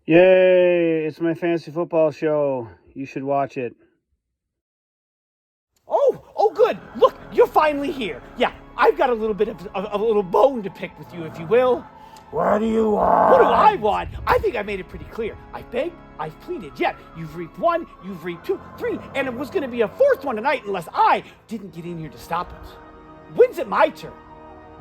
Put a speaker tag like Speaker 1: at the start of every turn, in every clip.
Speaker 1: Yay! It's my fantasy football show. You should watch it.
Speaker 2: Oh, good. Look, you're finally here. Yeah, I've got a little bit of a little bone to pick with you, if you will.
Speaker 3: What do you want?
Speaker 2: What do I want? I think I made it pretty clear. I begged, I've pleaded. Yet, you've reaped one, you've reaped two, three, and it was going to be a fourth one tonight unless I didn't get in here to stop it. When's it my turn?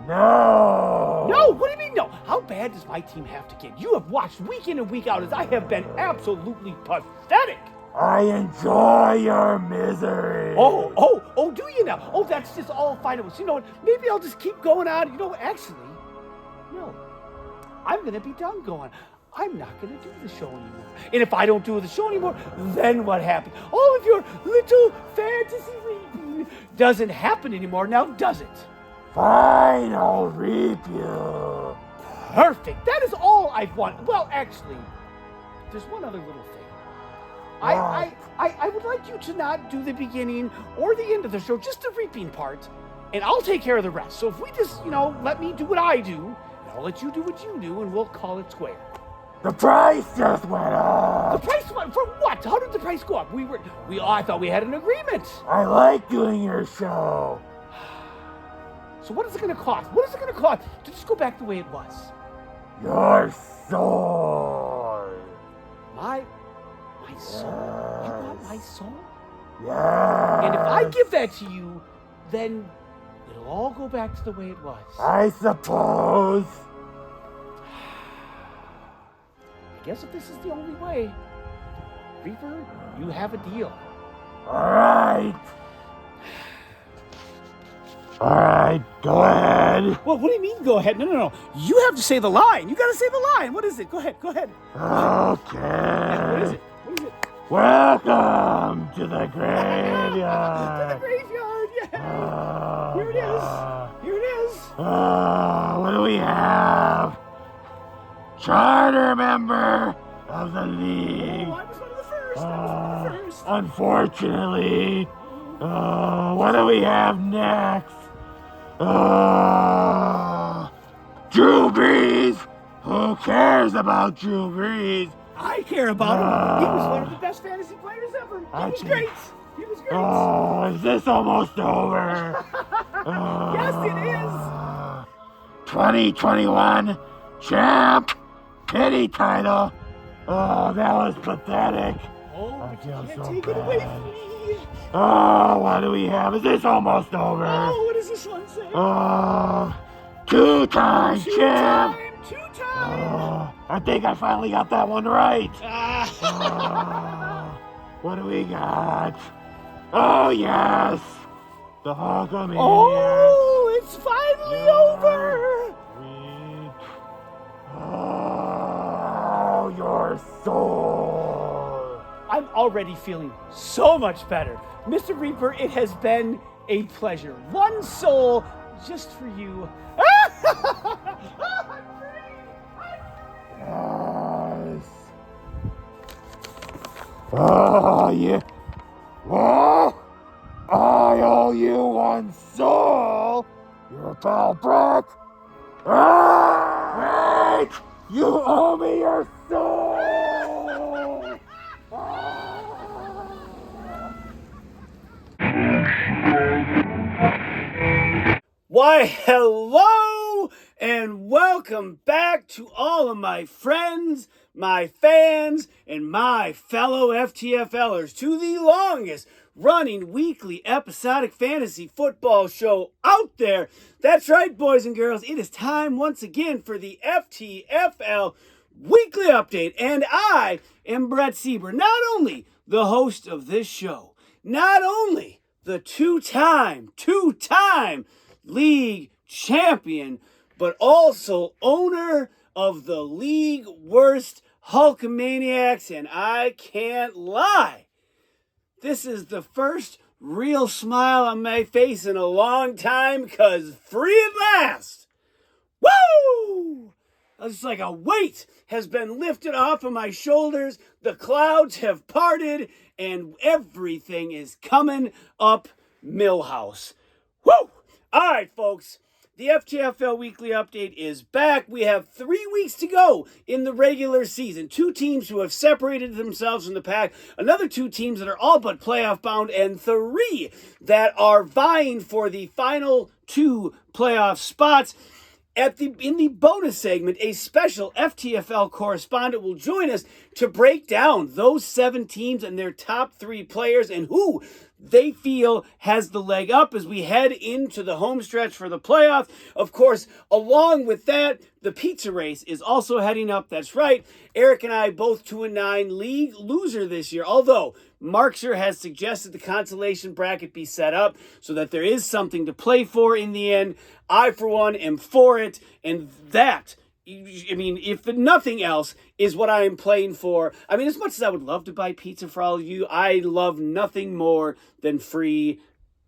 Speaker 3: No.
Speaker 2: No? What do you mean no? How bad does my team have to get? You have watched week in and week out as I have been absolutely pathetic.
Speaker 3: I enjoy your misery.
Speaker 2: Oh, do you now? Oh, that's just all fine. So you know what? Maybe I'll just keep going on. You know, actually, no. I'm going to be done going. I'm not going to do the show anymore. And if I don't do the show anymore, then what happens? All of your little fantasy reading doesn't happen anymore now, does it?
Speaker 3: Fine, I'll reap you.
Speaker 2: Perfect. That is all I've wanted. Well, actually, there's one other little thing. I would like you to not do the beginning or the end of the show, just the reaping part, and I'll take care of the rest. So if we just, let me do what I do, and I'll let you do what you do, and we'll call it square.
Speaker 3: The price just went up.
Speaker 2: The price went for what? How did the price go up? I thought we had an agreement.
Speaker 3: I like doing your show.
Speaker 2: So what is it going to cost? What is it going to cost to just go back the way it was?
Speaker 3: Your soul.
Speaker 2: My soul? You want my soul?
Speaker 3: Yes.
Speaker 2: And if I give that to you, then it'll all go back to the way it was.
Speaker 3: I suppose.
Speaker 2: I guess if this is the only way, Reaper, you have a deal.
Speaker 3: All right, go ahead.
Speaker 2: Well, what do you mean, go ahead? No. You have to say the line. You got to say the line. What is it? Go ahead.
Speaker 3: Okay.
Speaker 2: What is it?
Speaker 3: Welcome to the graveyard.
Speaker 2: To the graveyard, yeah. Here it is.
Speaker 3: What do we have? Charter member of the league.
Speaker 2: Oh, I was one of the first.
Speaker 3: Unfortunately. What do we have next? Drew Brees. Who cares about Drew Brees?
Speaker 2: I care about him. He was one of the best fantasy players ever. He was great.
Speaker 3: Oh, is this almost over?
Speaker 2: Yes, it is.
Speaker 3: 2021 champ. Pity title. Oh, that was pathetic.
Speaker 2: Oh,
Speaker 3: I feel
Speaker 2: you can't
Speaker 3: so
Speaker 2: take it away from me.
Speaker 3: Oh, what do we have? Is this almost over?
Speaker 2: Oh, what does this one say?
Speaker 3: Two-time champ.
Speaker 2: Two-time.
Speaker 3: I think I finally got that one right.
Speaker 2: Ah.
Speaker 3: What do we got? Oh, yes. The Hulkamaniac.
Speaker 2: Oh, it's finally over.
Speaker 3: Oh, your soul.
Speaker 2: I'm already feeling so much better. Mr. Reaper, it has been a pleasure. One soul just for you. I'm free.
Speaker 3: Yes. Oh, yeah. Oh, I owe you one soul. Your pal Brett. Wait! You owe me your soul.
Speaker 1: Why, hello and welcome back to all of my friends, my fans, and my fellow FTFLers to the longest running weekly episodic fantasy football show out there. That's right, boys and girls. It is time once again for the FTFL Weekly Update. And I am Brett Sieber, not only the host of this show, not only the two-time league champion, but also owner of the league worst Hulkamaniacs, and I can't lie. This is the first real smile on my face in a long time, 'cause free at last. Woo! It's like a weight has been lifted off of my shoulders, the clouds have parted, and everything is coming up Millhouse. Woo! All right, folks. The FTFL Weekly Update is back. We have 3 weeks to go in the regular season. 2 teams who have separated themselves from the pack, another 2 teams that are all but playoff bound, and 3 that are vying for the final 2 playoff spots. In the bonus segment, a special FTFL correspondent will join us to break down those 7 teams and their top 3 players and who they feel has the leg up as we head into the home stretch for the playoffs. Of course, along with that, the pizza race is also heading up. That's right. Eric and I both 2-9 league loser this year, although Markshire has suggested the consolation bracket be set up so that there is something to play for in the end. I, for one, am for it, and that, I mean, if nothing else, is what I am playing for. I mean, as much as I would love to buy pizza for all of you, I love nothing more than free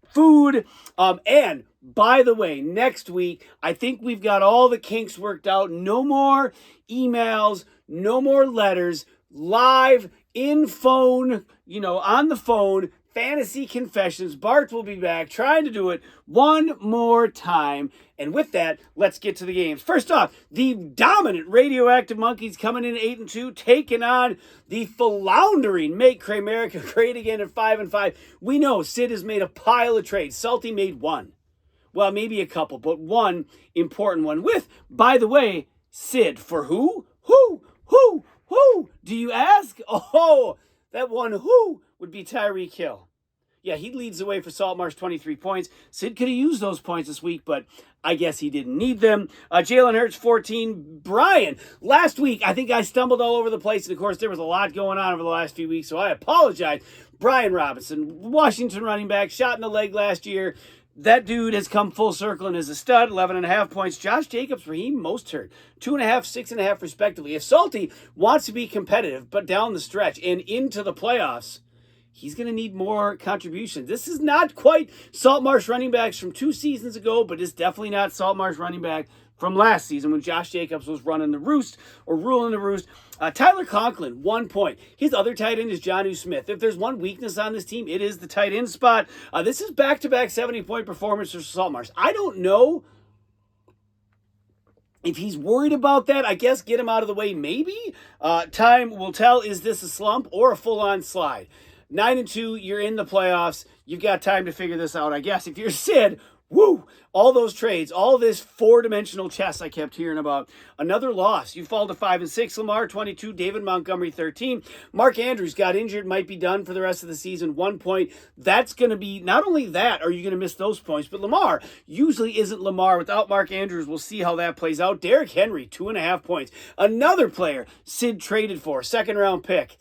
Speaker 1: food. And by the way, next week, I think we've got all the kinks worked out. No more emails, no more letters, live, in phone, on the phone, Fantasy Confessions. Bart will be back trying to do it one more time. And with that, let's get to the games. First off, the dominant Radioactive Monkeys coming in at 8-2, taking on the floundering Make America Great Again at 5-5. We know Sid has made a pile of trades. Salty made one. Well, maybe a couple, but one important one with, by the way, Sid. For who? Who? Do you ask? Oh, that one who would be Tyreek Hill. Yeah, he leads the way for Saltmarsh, 23 points. Sid could have used those points this week, but I guess he didn't need them. Jalen Hurts, 14. Brian, last week, I think I stumbled all over the place, and of course, there was a lot going on over the last few weeks, so I apologize. Brian Robinson, Washington running back, shot in the leg last year. That dude has come full circle and is a stud, 11.5 points. Josh Jacobs, Raheem Mostert, 2.5, 6.5 respectively. If Salty wants to be competitive, but down the stretch and into the playoffs, he's going to need more contributions. This is not quite Saltmarsh running backs from 2 seasons ago, but it's definitely not Saltmarsh running back from last season when Josh Jacobs was running the roost or ruling the roost. Tyler Conklin, 1 point. His other tight end is Jonnu Smith. If there's one weakness on this team, it is the tight end spot. This is back-to-back 70-point performance for Saltmarsh. I don't know if he's worried about that. I guess get him out of the way, maybe. Time will tell, is this a slump or a full-on slide? 9-2, you're in the playoffs. You've got time to figure this out, I guess. If you're Sid, woo! All those trades, all this 4-dimensional chess I kept hearing about. Another loss. You fall to 5-6. Lamar, 22. David Montgomery, 13. Mark Andrews got injured, might be done for the rest of the season. 1 point. That's going to be, not only that are you going to miss those points, but Lamar usually isn't Lamar without Mark Andrews. We'll see how that plays out. Derrick Henry, 2.5 points. Another player Sid traded for, 2nd-round pick.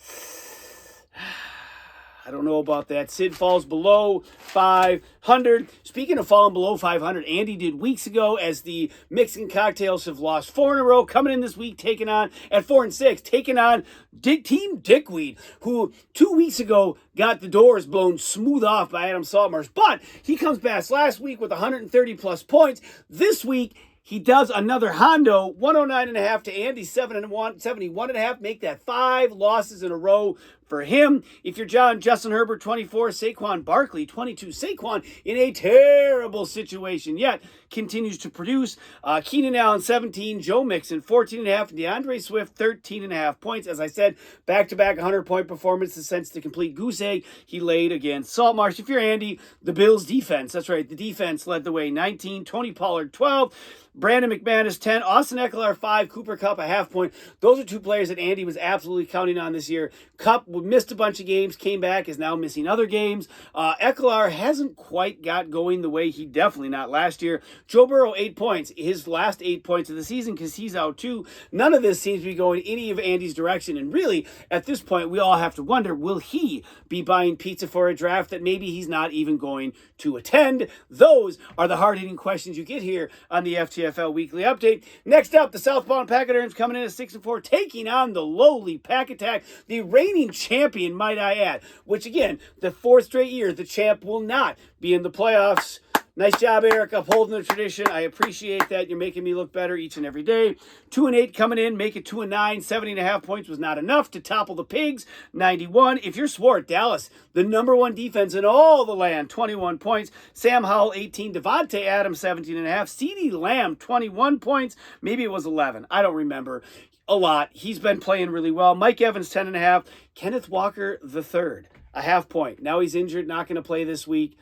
Speaker 1: I don't know about that. Sid falls below 500. Speaking of falling below 500, Andy did weeks ago as the Mixing Cocktails have lost 4 in a row. Coming in this week, taking on, at 4-6, taking on Team Dickweed, who 2 weeks ago got the doors blown smooth off by Adam Saltmarsh. But he comes back last week with 130-plus points. This week, he does another Hondo, 109.5 to Andy, 71.5. Make that 5 losses in a row for him. If you're John, Justin Herbert, 24. Saquon Barkley, 22. Saquon in a terrible situation, yet continues to produce. Keenan Allen, 17. Joe Mixon, 14.5. And DeAndre Swift, 13.5 points. As I said, back-to-back 100-point performances since the complete goose egg he laid against Saltmarsh. If you're Andy, the Bills' defense, that's right, the defense led the way, 19. Tony Pollard, 12. Brandon McManus, 10. Austin Eckler, 5. Cooper Kupp, a half point. Those are 2 players that Andy was absolutely counting on this year. Kupp missed a bunch of games, came back, is now missing other games. Eckler hasn't quite got going the way he definitely not last year. Joe Burrow, 8 points. His last 8 points of the season because he's out too. None of this seems to be going any of Andy's direction. And really, at this point, we all have to wonder, will he be buying pizza for a draft that maybe he's not even going to attend? Those are the hard-hitting questions you get here on the FTFL Weekly Update. Next up, the Southbound Pachyderms coming in at 6-4, taking on the lowly Pack Attack, the reigning champion, might I add, which again, the 4th straight year, the champ will not be in the playoffs. Nice job, Eric, upholding the tradition. I appreciate that. You're making me look better each and every day. 2-8 coming in, make it 2-9. 70.5 points was not enough to topple the Pigs. 91. If you're Swart, Dallas, the number one defense in all the land, 21 points. Sam Howell, 18. Devontae Adams, 17.5. CeeDee Lamb, 21 points. Maybe it was 11. I don't remember. A lot. He's been playing really well. Mike Evans, 10.5. Kenneth Walker, the third, a half point. Now he's injured, not going to play this week.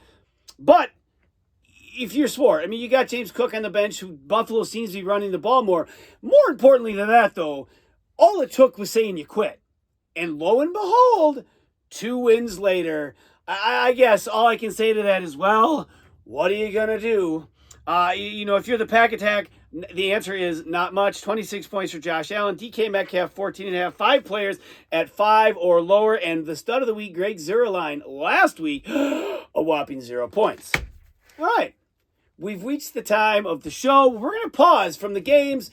Speaker 1: But if you're Swart, I mean, you got James Cook on the bench, who Buffalo seems to be running the ball more. More importantly than that, though, all it took was saying you quit. And lo and behold, 2 wins later, I guess all I can say to that is, well, what are you going to do? If you're the Pack Attack, the answer is not much. 26 points for Josh Allen. DK Metcalf, 14.5. 5 players at 5 or lower. And the stud of the week, Greg Zuerlein, last week, a whopping 0 points. All right. We've reached the time of the show. We're going to pause from the games,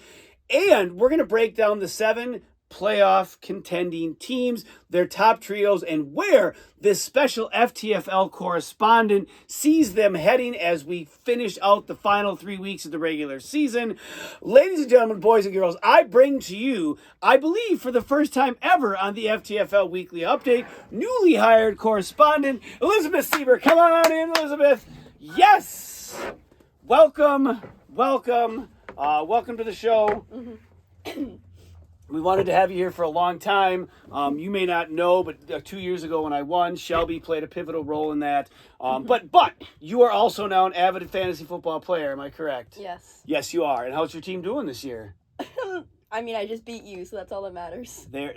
Speaker 1: and we're going to break down the 7 playoff contending teams, their top trios, and where this special FTFL correspondent sees them heading as we finish out the final 3 weeks of the regular season. Ladies and gentlemen, boys and girls, I bring to you, I believe for the first time ever on the FTFL Weekly Update, newly hired correspondent, Elizabeth Sieber. Come on in, Elizabeth. Yes! Welcome to the show. We wanted to have you here for a long time. You may not know, but 2 years ago when I won, Shelby played a pivotal role in that. But you are also now an avid fantasy football player. Am I correct?
Speaker 4: Yes.
Speaker 1: Yes, you are. And how's your team doing this year?
Speaker 4: I mean, I just beat you, so that's all that matters.
Speaker 1: There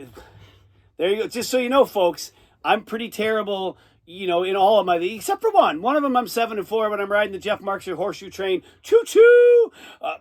Speaker 1: you go. Just so you know, folks, I'm pretty terrible. In all of my leagues, except for one. One of them I'm 7-4, but I'm riding the Jeff Markser horseshoe train. Choo-choo!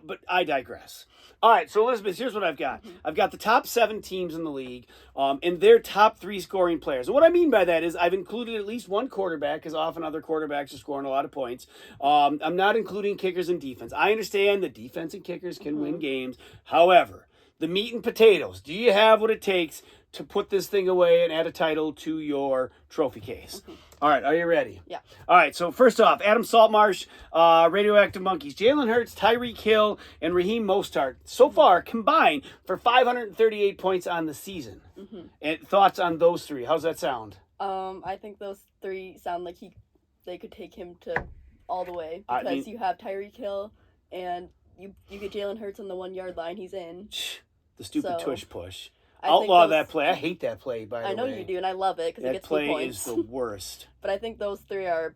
Speaker 1: But I digress. All right, so Elizabeth, here's what I've got. I've got the top 7 teams in the league and their top 3 scoring players. And what I mean by that is I've included at least one quarterback, because often other quarterbacks are scoring a lot of points. I'm not including kickers and defense. I understand that defense and kickers can win games. However, the meat and potatoes, do you have what it takes to put this thing away and add a title to your trophy case? All right, are you ready?
Speaker 4: Yeah.
Speaker 1: All right, so first off, Adam Saltmarsh, Radioactive Monkeys, Jalen Hurts, Tyreek Hill, and Raheem Mostert so far combined for 538 points on the season. And thoughts on those 3? How's that sound?
Speaker 4: I think those 3 sound like they could take him to all the way, because you have Tyreek Hill and you get Jalen Hurts on the 1-yard line. He's in.
Speaker 1: The stupid tush push.
Speaker 4: I
Speaker 1: Outlaw that play. I hate that play, by the way.
Speaker 4: I know you do, and I love it because it gets me points.
Speaker 1: That play is the worst.
Speaker 4: But I think those 3 are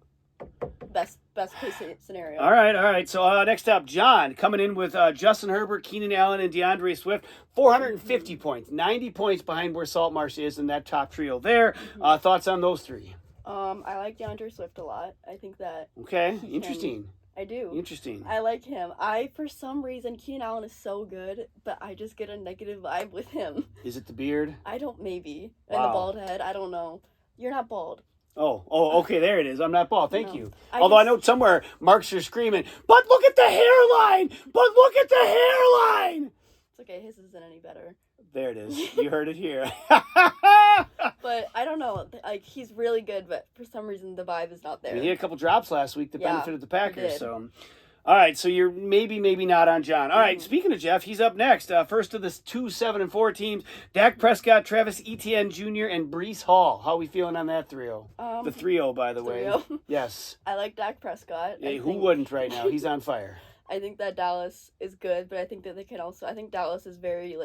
Speaker 4: best case scenario.
Speaker 1: All right. So next up, John coming in with Justin Herbert, Keenan Allen, and DeAndre Swift. 450 points. 90 points behind where Saltmarsh is in that top trio there. Thoughts on those 3?
Speaker 4: I like DeAndre Swift a lot. I think that.
Speaker 1: Okay, interesting.
Speaker 4: I do.
Speaker 1: Interesting.
Speaker 4: I like him. For some reason, Keenan Allen is so good, but I just get a negative vibe with him.
Speaker 1: Is it the beard?
Speaker 4: Maybe.
Speaker 1: Wow.
Speaker 4: And the bald head. I don't know. You're not bald.
Speaker 1: Oh, okay, there it is. I'm not bald. Thank you. Although I know somewhere Marks are screaming, but look at the hairline! But look at the hairline!
Speaker 4: It's okay. His isn't any better.
Speaker 1: There it is. You heard it here.
Speaker 4: But I don't know. Like, he's really good, but for some reason the vibe is not there.
Speaker 1: He had a couple drops last week that benefited the Packers.
Speaker 4: Did.
Speaker 1: So, all right. So you're maybe not on John. All right. Speaking of Jeff, he's up next. First of the 2 7-4 teams: Dak Prescott, Travis Etienne Jr., and Breece Hall. How are we feeling on that trio? The 3-0, by the way. Yes.
Speaker 4: I like Dak Prescott.
Speaker 1: Hey, who wouldn't right now? He's on fire.
Speaker 4: I think that Dallas is good, but I think that they can also. I think Dallas is very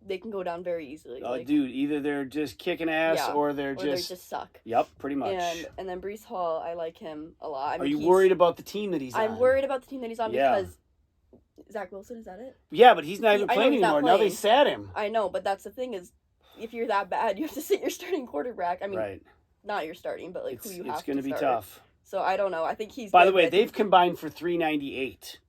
Speaker 4: they can go down very easily.
Speaker 1: Oh, dude, either they're just kicking ass or they just
Speaker 4: suck.
Speaker 1: Yep, pretty much.
Speaker 4: And then Breece Hall, I like him a lot.
Speaker 1: Are you worried about the team that he's on?
Speaker 4: I'm worried about the team that he's on because Zach Wilson, is that it?
Speaker 1: Yeah, but he's not even playing anymore. Now they sat him.
Speaker 4: I know, but that's the thing is, if you're that bad, you have to sit your starting quarterback. I mean, not your starting, but who you have to
Speaker 1: It's going to be
Speaker 4: start.
Speaker 1: Tough.
Speaker 4: So I don't know. I think he's.
Speaker 1: By the way, they've combined for 398,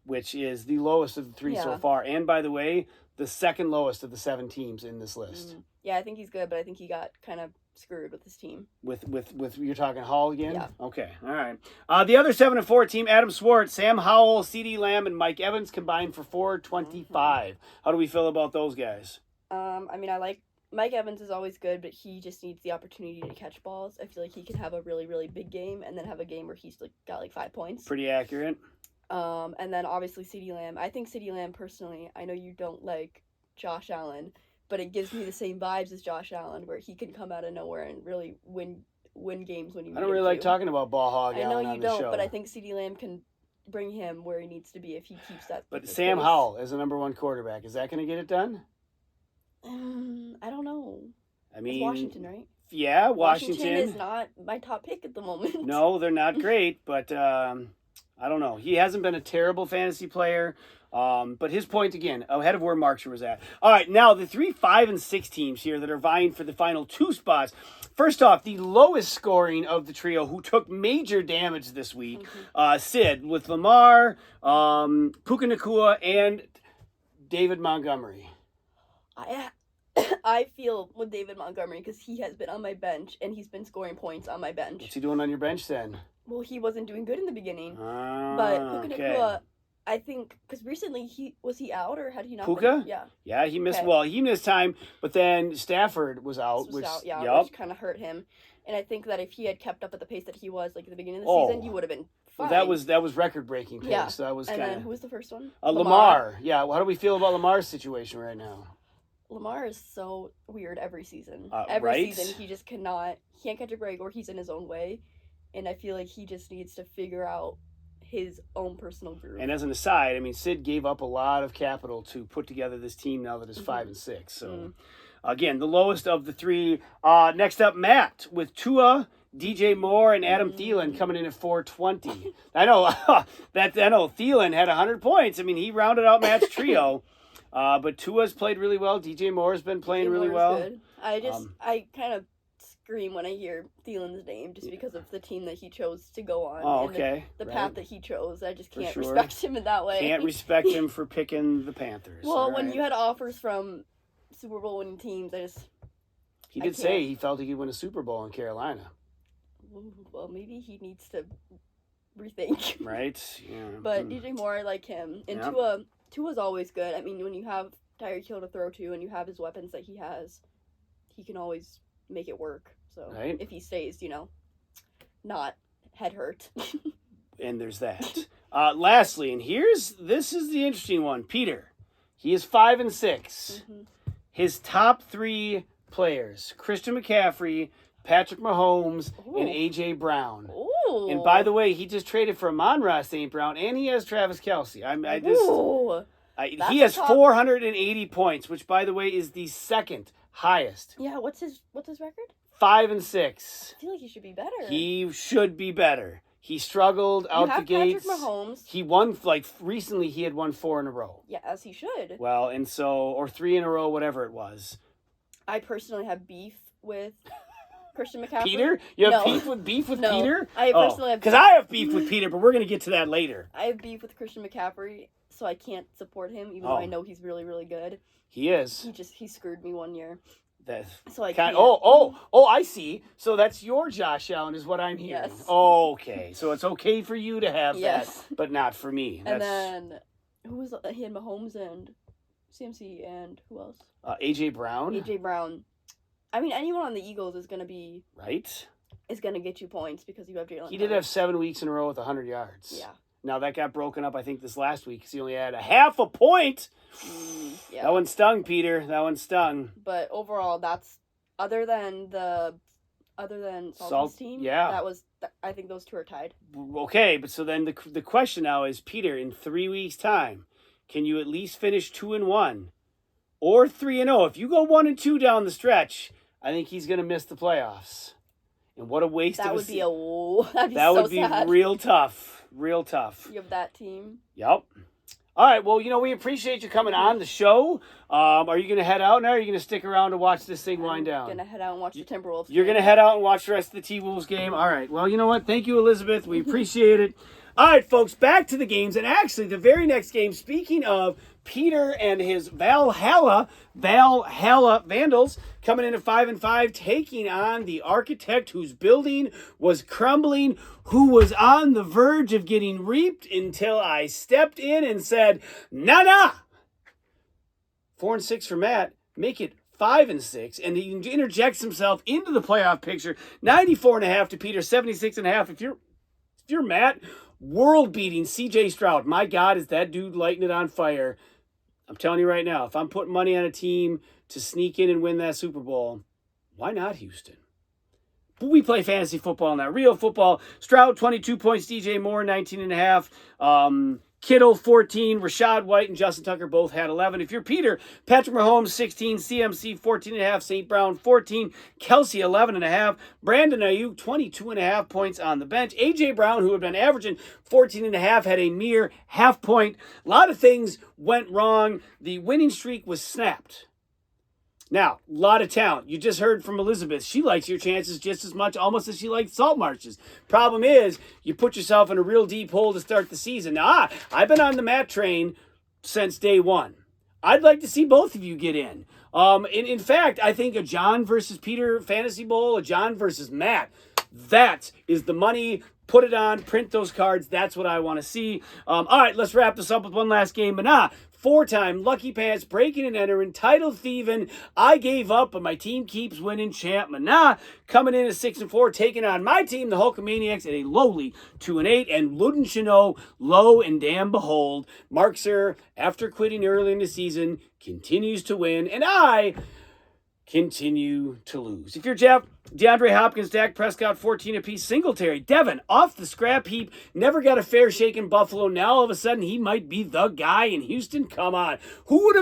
Speaker 1: which is the lowest of the 3 so far. And by the way, the second lowest of the 7 teams in this list.
Speaker 4: Yeah, I think he's good, but I think he got kind of screwed with his team.
Speaker 1: With you're talking Hall again?
Speaker 4: Yeah.
Speaker 1: Okay, all right. The other 7-4 team: Adam Swartz, Sam Howell, CeeDee Lamb, and Mike Evans combined for 425. How do we feel about those guys?
Speaker 4: I mean, I like Mike Evans is always good, but he just needs the opportunity to catch balls. I feel like he could have a really, really big game and then have a game where he's got 5 points.
Speaker 1: Pretty accurate.
Speaker 4: And then obviously CeeDee Lamb. I think CeeDee Lamb personally, I know you don't like Josh Allen, but it gives me the same vibes as Josh Allen, where he can come out of nowhere and really win games when you need him to.
Speaker 1: I don't really like talking about ball hog Allen on the show.
Speaker 4: I know you don't, but I think CeeDee Lamb can bring him where he needs to be if he keeps that.
Speaker 1: But Sam Howell is the number 1 quarterback. Is that going to get it done?
Speaker 4: I don't know.
Speaker 1: I mean,
Speaker 4: it's Washington, right?
Speaker 1: Yeah, Washington
Speaker 4: is not my top pick at the moment.
Speaker 1: No, they're not great, but I don't know. He hasn't been a terrible fantasy player, but his point, again, ahead of where Markshire was at. All right, now the 3, 5, and 6 teams here that are vying for the final 2 spots. First off, the lowest scoring of the trio who took major damage this week, Sid, with Lamar, Puka Nacua, and David Montgomery.
Speaker 4: I feel with David Montgomery because he has been on my bench and he's been scoring points on my bench.
Speaker 1: What's he doing on your bench then?
Speaker 4: Well, he wasn't doing good in the beginning. But Puka Nacua, I think, because recently he out or had he not?
Speaker 1: Puka?
Speaker 4: Yeah.
Speaker 1: Yeah, he missed. Okay. Well, he missed time, but then Stafford was out, which
Speaker 4: kind of hurt him. And I think that if he had kept up at the pace that he was at the beginning of the season, he would have been fine.
Speaker 1: Well, that was record breaking pace. Yeah. So that was
Speaker 4: then who was the first one?
Speaker 1: Lamar. Yeah. How do we feel about Lamar's situation right now?
Speaker 4: Lamar is so weird every season. Season he just can't catch a break, or he's in his own way. And I feel like he just needs to figure out his own personal groove.
Speaker 1: And as an aside, I mean, Sid gave up a lot of capital to put together this team now that is 5 and 6. So, again, the lowest of the 3. Next up, Matt with Tua, DJ Moore, and Adam Thielen coming in at 420. I know Thielen had 100 points. I mean, he rounded out Matt's trio. But Tua's played really well. DJ Moore's been playing really well. Good.
Speaker 4: I kind of scream when I hear Thielen's name just because of the team that he chose to go on.
Speaker 1: Oh, okay.
Speaker 4: The path that he chose. I just can't respect him in that way.
Speaker 1: Can't respect him for picking the Panthers.
Speaker 4: Well, when you had offers from Super Bowl winning teams,
Speaker 1: He did say he felt he could win a Super Bowl in Carolina.
Speaker 4: Well, maybe he needs to rethink.
Speaker 1: Right? Yeah.
Speaker 4: But DJ Moore, I like him. And Tua's always good. I mean, when you have Tyreek Hill to throw to and you have his weapons that he has, he can always make it work. So if he stays, not head hurt.
Speaker 1: And there's that. Lastly, and this is the interesting one. Peter, he is 5 and 6. His top 3 players: Christian McCaffrey, Patrick Mahomes, and A.J. Brown.
Speaker 4: Ooh.
Speaker 1: And by the way, he just traded for Amon-Ra St. Brown, and he has Travis Kelce. He has 480 points, which, by the way, is the second highest.
Speaker 4: Yeah, what's his record?
Speaker 1: 5 and 6.
Speaker 4: I feel like he should be better.
Speaker 1: He should be better. He struggled out the gates.
Speaker 4: Patrick Mahomes.
Speaker 1: He won, recently he had won 4 in a row.
Speaker 4: Yeah, as he should.
Speaker 1: Well, and so, or 3 in a row, whatever it was.
Speaker 4: I personally have beef with Christian McCaffrey.
Speaker 1: Peter? You have beef with Peter?
Speaker 4: I personally have
Speaker 1: because I have beef with Peter, but we're going to get to that later.
Speaker 4: I have beef with Christian McCaffrey, so I can't support him, even though I know he's really, really good.
Speaker 1: He is.
Speaker 4: He screwed me one year.
Speaker 1: So I can't. Oh, I see. So that's your Josh Allen is what I'm hearing.
Speaker 4: Yes.
Speaker 1: Okay. So it's okay for you to have that, but not for me.
Speaker 4: And then, who was he had Mahomes and CMC and who else?
Speaker 1: A.J. Brown.
Speaker 4: A.J. Brown. I mean, anyone on the Eagles is going to be...
Speaker 1: Right.
Speaker 4: Is going to get you points because you have Jalen Hurts.
Speaker 1: He did have 7 weeks in a row with 100 yards.
Speaker 4: Yeah.
Speaker 1: Now, that got broken up, I think, this last week because he only had a half a point. Yeah. That one stung, Peter. That one stung.
Speaker 4: But overall, that's... Other than Salty's team, I think those 2 are tied.
Speaker 1: Okay, but so then the question now is, Peter, in 3 weeks' time, can you at least finish 2-1 or 3-0? If you go 1-2 down the stretch, I think he's going to miss the playoffs. And what a waste of a season. That would be sad. Real tough. Real tough.
Speaker 4: You have that team.
Speaker 1: Yep. All right. Well, we appreciate you coming on the show. Are you going to head out now, or are you going to stick around to watch this thing wind down?
Speaker 4: I'm going to head out and watch the Timberwolves game.
Speaker 1: You're going to head out and watch the rest of the T-Wolves game? All right. Well, you know what? Thank you, Elizabeth. We appreciate it. All right, folks, back to the games. And actually, the very next game, speaking of Peter and his Valhalla Vandals, coming in at 5 and 5, taking on the architect whose building was crumbling, who was on the verge of getting reaped until I stepped in and said, nah. 4 and 6 for Matt. Make it 5-6, and he interjects himself into the playoff picture. 94.5 to Peter, 76.5. If you're Matt, world-beating C.J. Stroud. My God, is that dude lighting it on fire? I'm telling you right now, if I'm putting money on a team to sneak in and win that Super Bowl, why not Houston? But we play fantasy football now. Real football. Stroud, 22 points. DJ Moore, 19.5. Kittle, 14. Rashad White and Justin Tucker both had 11. If you're Peter, Patrick Mahomes, 16. CMC, 14.5. St. Brown, 14. Kelsey, 11.5. Brandon Ayuk, 22.5 points on the bench. A.J. Brown, who had been averaging 14.5, had a mere half point. A lot of things went wrong. The winning streak was snapped. Now, a lot of talent. You just heard from Elizabeth. She likes your chances just as much, almost as she likes salt marshes. Problem is, you put yourself in a real deep hole to start the season. Now, I've been on the Matt train since day one. I'd like to see both of you get in. In fact, I think a John versus Peter fantasy bowl, a John versus Matt, that is the money. Put it on, print those cards. That's what I want to see. All right, let's wrap this up with one last game. But 4-time Lucky Pants, breaking and entering, title thieving. I gave up, but my team keeps winning. Champ Mana coming in at 6-4, taking on my team, the Hulkamaniacs, at a lowly 2-8. And Luden Chanot, lo and damn behold, Mark Sir, after quitting early in the season, continues to win. And I continue to lose. If you're Jeff, DeAndre Hopkins, Dak Prescott, 14 apiece. Singletary, Devin, off the scrap heap, never got a fair shake in Buffalo. Now all of a sudden he might be the guy in Houston. Come on. Who would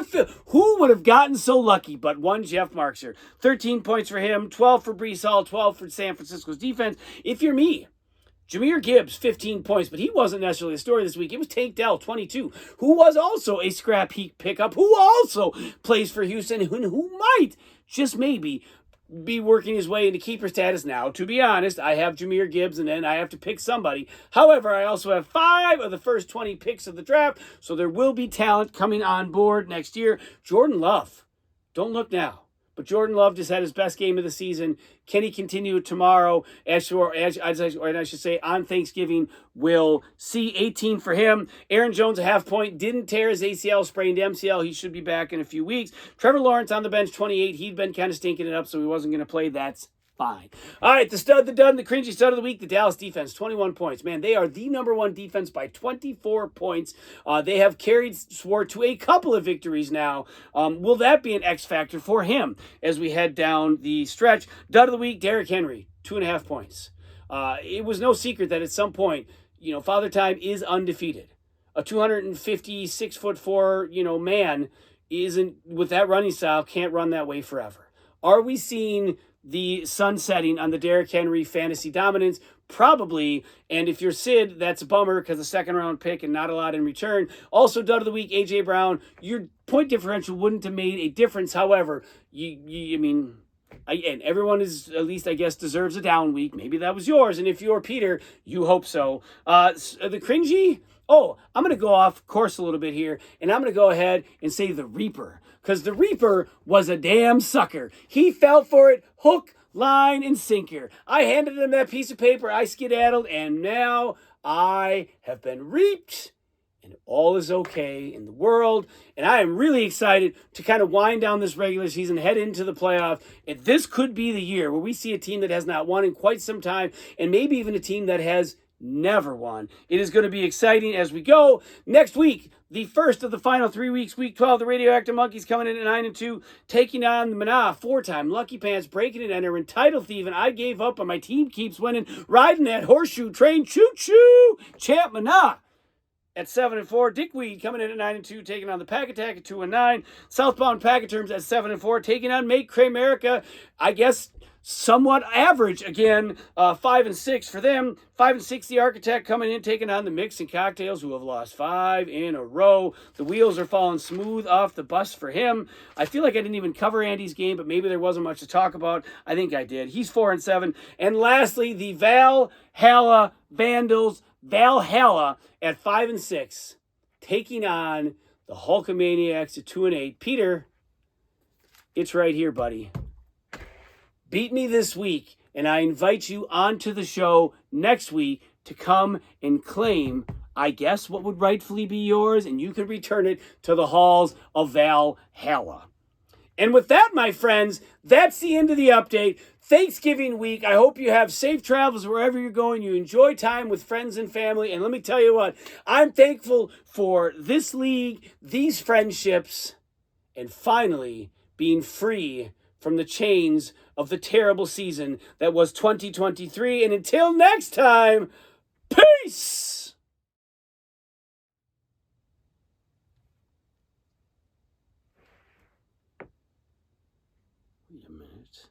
Speaker 1: have gotten so lucky but one Jeff Markser? 13 points for him, 12 for Breece Hall, 12 for San Francisco's defense. If you're me, Jahmyr Gibbs, 15 points, but he wasn't necessarily a story this week. It was Tank Dell, 22, who was also a scrap heap pickup, who also plays for Houston, who might, just maybe, be working his way into keeper status now. To be honest, I have Jahmyr Gibbs, and then I have to pick somebody. However, I also have 5 of the first 20 picks of the draft, so there will be talent coming on board next year. Jordan Love, don't look now, but Jordan Love just had his best game of the season. Can he continue it tomorrow? I should say on Thanksgiving, we'll see. 18 for him. Aaron Jones, a half point. Didn't tear his ACL, sprained MCL. He should be back in a few weeks. Trevor Lawrence on the bench, 28. He'd been kind of stinking it up, so he wasn't going to plate. That's fine. All right, the stud, the dud, the cringy stud of the week, the Dallas defense, 21 points. Man, they are the number one defense by 24 points. They have carried Swart to a couple of victories now. Will that be an X factor for him as we head down the stretch? Dud of the week, Derrick Henry, 2.5 points. It was no secret that at some point, Father Time is undefeated. A 256'4", man isn't, with that running style, can't run that way forever. Are we seeing the sun setting on the Derrick Henry fantasy dominance? Probably. And if you're Sid, that's a bummer because a second round pick and not a lot in return. Also, dud of the week, A.J. Brown. Your point differential wouldn't have made a difference. However, and everyone is, at least I guess, deserves a down week. Maybe that was yours. And if you're Peter, you hope so. The cringy? I'm going to go off course a little bit here, and I'm going to go ahead and say the Reaper, because the Reaper was a damn sucker. He fell for it, hook, line, and sinker. I handed him that piece of paper, I skedaddled, and now I have been reaped, and all is okay in the world. And I am really excited to kind of wind down this regular season, head into the playoffs. And this could be the year where we see a team that has not won in quite some time, and maybe even a team that has never won. It is going to be exciting as we go. Next week, the first of the final 3 weeks, week 12, the Radioactive Monkeys coming in at 9-2, taking on the Mana, 4-time Lucky Pants, breaking and entering, title thieving. I gave up, but my team keeps winning. Riding that horseshoe train, choo-choo, Champ Mana at 7-4. Dickweed coming in at 9-2, taking on the Pack Attack at 2-9. Southbound Packaterms at 7-4, taking on Make Cramerica. I guess somewhat average again, 5-6 for them. 5-6 the Architect coming in, taking on the Mix and Cocktails, who have lost 5 in a row. The wheels are falling smooth off the bus for him. I feel like I didn't even cover Andy's game, but maybe there wasn't much to talk about. I think I did. He's 4-7. And lastly, the Valhalla Vandals, Valhalla at 5-6, taking on the Hulkamaniacs at 2-8. Peter, it's right here, buddy. Beat me this week, and I invite you onto the show next week to come and claim, I guess, what would rightfully be yours, and you could return it to the halls of Valhalla. And with that, my friends, that's the end of the update. Thanksgiving week. I hope you have safe travels wherever you're going. You enjoy time with friends and family. And let me tell you what, I'm thankful for this league, these friendships, and finally being free from the chains of the terrible season that was 2023. And until next time, peace! Wait a minute.